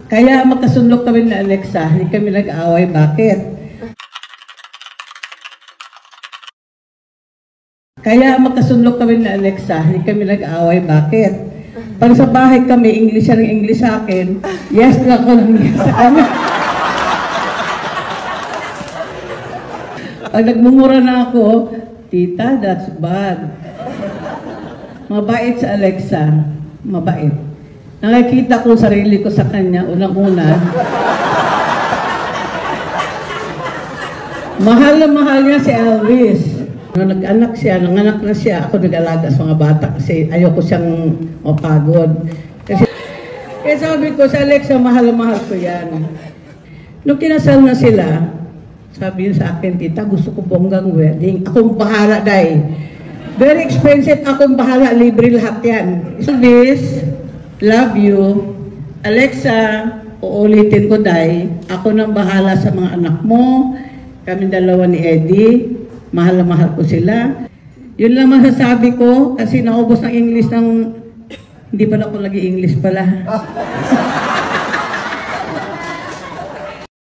Kaya magkasunlok kami na Alexa, hindi kami nag-away. Bakit? Kaya magkasunlok kami na Alexa, hindi kami nag-away. Bakit? Pag sa bahay kami, English siya ng English sa akin, yes na ako ng yes sa kanya. Pag nagmumura na ako, tita, that's bad. Mabait sa Alexa. Mabait. Nakikita ko sarili ko sa kanya, unang-una. Mahal na mahal niya si Elvis. Nung nag-anak siya, nanganak na siya, ako nag-alaga sa mga bata kasi ayoko siyang mapagod. Kaya sabi ko sa Alexa, mahal na mahal ko yan. Nung kinasal na sila, sabi niya sa akin, tita, gusto ko bonggang wedding. Akong bahala, day. Very expensive, akong bahala, libre lahat yan. Elvis, love you. Alexa, uulitin ko, day. Ako nang bahala sa mga anak mo. Kami dalawa ni Eddie. Mahal na mahal ko sila. Yun lang masasabi ko kasi naubos ng English ng... Hindi pa na ako lagi English pala.